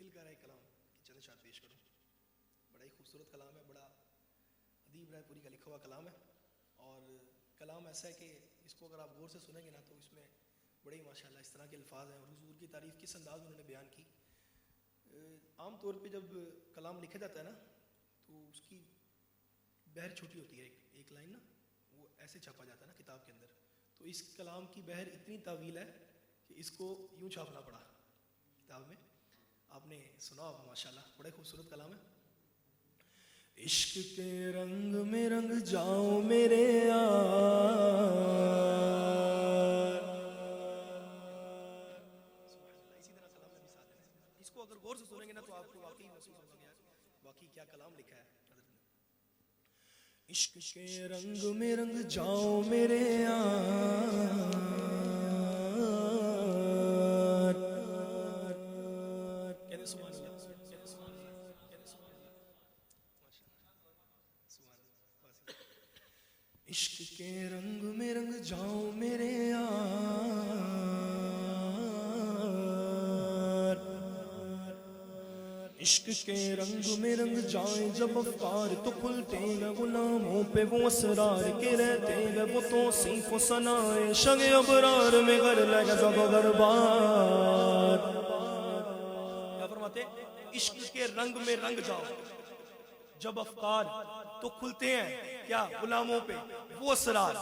دل کر رہا ہے کلام کہ چند اشعار پیش کروں. بڑا ہی خوبصورت کلام ہے, بڑا ادیب رائے پوری کا لکھا ہوا کلام ہے, اور کلام ایسا ہے کہ اس کو اگر آپ غور سے سنیں گے نا تو اس میں بڑے ہی ماشاءاللہ اس طرح کے الفاظ ہیں, اور حضور کی تعریف کس انداز میں انہوں نے بیان کی. عام طور پہ جب کلام لکھا جاتا ہے نا تو اس کی بہر چھوٹی ہوتی ہے, ایک لائن نا وہ ایسے چھاپا جاتا ہے نا کتاب کے اندر, تو اس کلام کی بہر اتنی طویل ہے کہ اس کو یوں چھاپنا پڑا کتاب میں. آپ نے سنا ہوگا ماشاءاللہ, بڑا خوبصورت کلام ہے. عشق کے رنگ میں رنگ جاؤ میرے یار, اسی طرح کلام میں بھی ساتھ ہے. اس کو اگر غور سے سنیں گے نا تو آپ کو واقعی محسوس ہوگا کہ واقعی کیا کلام لکھا ہے. عشق کے رنگ میں رنگ جاؤ میرے یار, کہتے سبحان اللہ, عشق کے رنگ میں رنگ جاؤ میرے یار, عشق کے رنگ میں رنگ جائیں جب افکار تو کھلتے ہیں غلاموں پہ وہ اسرار کے رہتے ہیں وہ توصیف و ثنائے شگ ابرار میں غر لگا زب غربار. کیا فرماتے ہیں؟ عشق کے رنگ میں رنگ جاؤ جب افکار تو کھلتے ہیں کیا غلاموں پہ وہ اسرار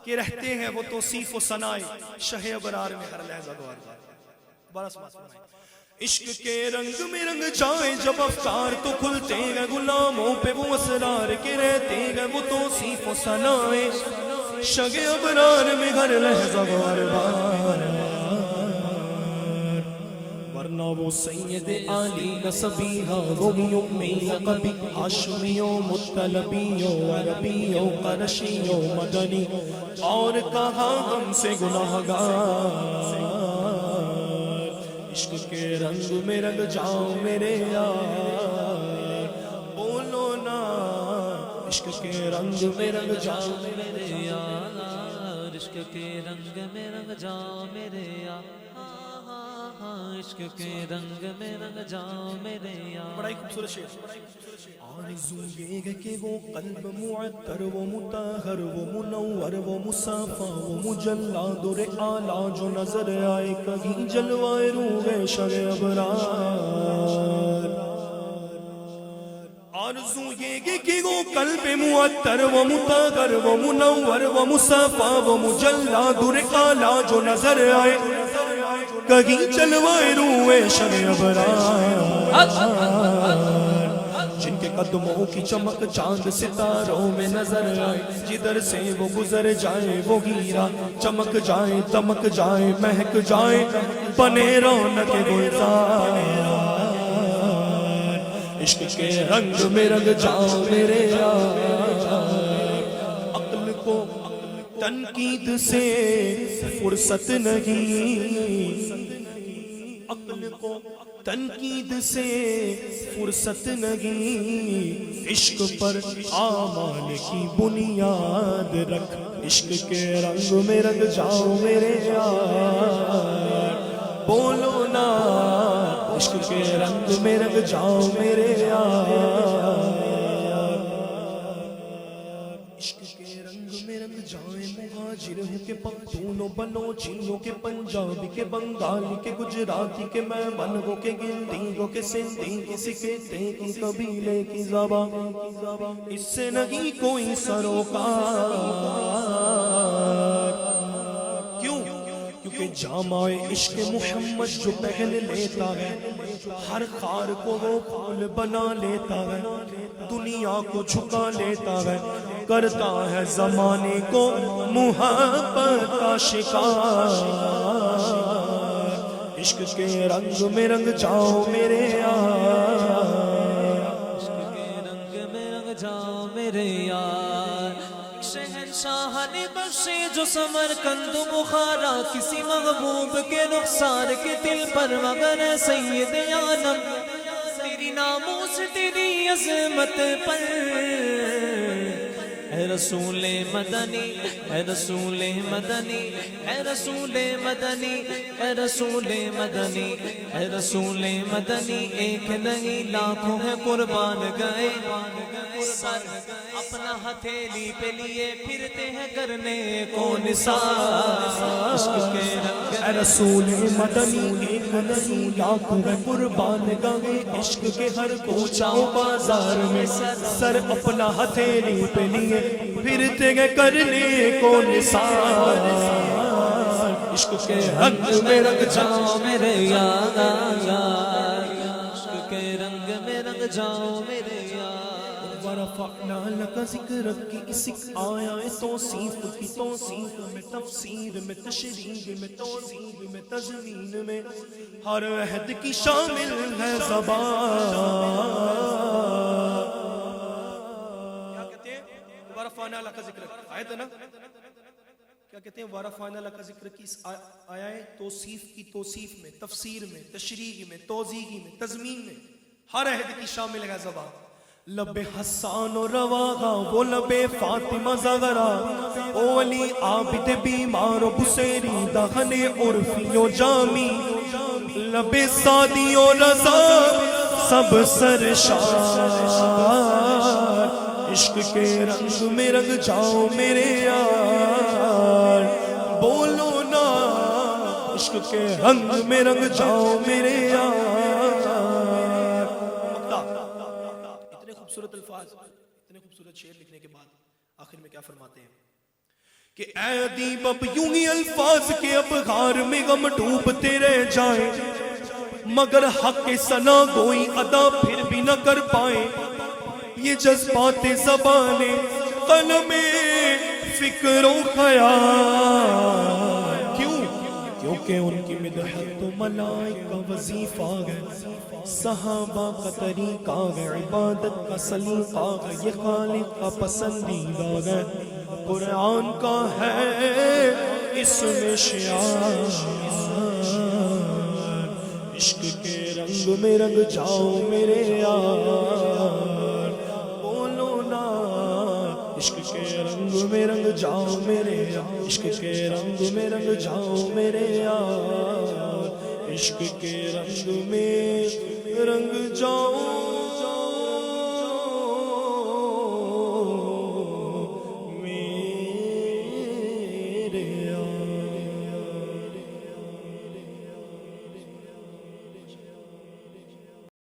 کے رہتے ہیں وہ توصیف و ثنائے شہ ابرار میں ہر لحظہ گوار. دوبارہ سماعت فرمائیں. عشق کے رنگ میں رنگ جائیں جب افکار تو کھلتے ہیں غلاموں پہ وہ اسرار کے رہتے ہیں وہ توصیف و ثنائے شگ ابرار میں ہر لحظہ گوار بار. ورنہ وہ سید عالی نسبیہ رومیوں میں لقبی ہاشمیوں مطلبیوں عربیوں قرشیوں مدنی اور کہاں ہم سے گناہگار. عشق کے رنگ میں رنگ جاؤ میرے یار, بولو نا عشق کے رنگ میں رنگ جاؤ میرے یار, عشق کے رنگ میں رنگ جاؤ میرے یار, عشق کے رنگ میں رنگ جاؤ میرے یار. بڑا ہی خوبصورت شعر. آرزو یہ ہے کہ وہ قلب معطر وہ مطہر وہ منور وہ مصافہ وہ مجلا در اعلیٰ جو نظر آئے کہیں جلوائے روح شگ ابرار. آرزو یہ ہے کہ وہ قلب معطر وہ مطہر وہ منور وہ مصافہ وہ مجلا در اعلیٰ جو نظر آئے کہیں جلوائے روح شگ ابرار. جن کے قدموں کی چمک چاند ستاروں میں نظر آئے جدھر سے وہ گزر جائے وہ ہیرا چمک جائے دمک جائے مہک جائے بنے رونق گلزار. عشق کے رنگ میں رنگ جاؤ میرے یار, عقل کو تنقید سے فرصت نہیں, عقل کو تنقید سے فرصت نہیں, عشق پر اعمال کی بنیاد رکھ. عشق کے رنگ میں رنگ جاؤ میرے یار, بولو نا عشق کے رنگ میں رنگ جاؤ میرے یار. عشق کے رنگ میں رنگ جائیں مہاجر ہوں کے پختونوں بلوچیوں کے پنجابی کے بنگالی کے گجراتی کے میمن ہو کے گلدی ہو کے سندھی کسی کے کی قبیلے کی زبان اس سے نہیں کوئی سروکار. کیوں؟ کیونکہ جامع عشق محمد جو پہن لیتا ہے ہر خار کو وہ پھول بنا لیتا ہے, دنیا کو جھکا لیتا ہے, کرتا ہے زمانے کو محبت کا شکار. عشق کے رنگ میں رنگ جاؤ میرے یار, عشق کے رنگ میں رنگ جاؤ میرے یار. شہنشاہ نے بخشے جو سمرقند و بخارا کسی محبوب کے رخسار کے دل پر مگر سید عالم تیری ناموس تیری عظمت پر اے رسول مدنی اے رسول مدنی اے رسول مدنی اے رسول مدنی اے رسول مدنی ایک نہیں لاکھوں ہیں قربان گئے سر اپنا ہتھیلی پہ لیے پھرتے ہیں کرنے کو نثار عشق کے رنگ اے رسول مدنی ایک نہیں لاکھوں ہے قربان گئے عشق کے ہر کوچہ و بازار میں سر اپنا ہتھیلی پہ لیے پھرتے گئے کرنے کو نثار عشق کے رنگ میں رنگ جاؤ میرے یار عشق کے رنگ میں رنگ جاؤ میرے یار ورفعنا لك ذکرک کی اس آیا توصیف کی توصیف میں تفسیر میں تشریح میں توضیح میں تضمین میں ہر عہد کی شامل ہے زبان کیا کہتے ہیں ورفعنا لك ذکرک آیت ہے نا کیا کہتے ہیں ورفعنا لك ذکرک کی اس آیا توصیف کی توصیف میں تفسیر میں تشریح میں توضیح میں تضمین میں ہر عہد کی شامل ہے زبان لب حسان و رواغا وہ لب فاطمہ زغرا او علی عابد بیمار و بسیری دہن عرفی و جامی لب سادی و رضا سب سرشار عشق کے رنگ میں رنگ جاؤ میرے یار بولو نا عشق کے رنگ میں رنگ جاؤ میرے یار خوبصورت الفاظ اتنے خوبصورت شعر لکھنے کے بعد آخر میں کیا فرماتے ہیں کہ اے ادیب اب یوں ہی الفاظ کے اب غار میں غم ڈوبتے رہ جائیں مگر حق ثنا گوئی ادا پھر بھی نہ کر پائیں یہ جذبات زبانیں قلم فکر و خیال کیونکہ ان کی مدحت تو ملائکہ وظیفہ ہے صحابہ کا طریقہ ہے عبادت کا سلیقہ ہے یہ خالق کا پسندیدہ ہے قرآن کا ہے اس میں شعار عشق کے رنگ میں رنگ جاؤ میرے یار بولو نا عشق کے رنگ میں رنگ جاؤ میرے یار عشق کے رنگ میں رنگ جاؤ میرے یار عشق کے رنگ میں رنگ جاؤ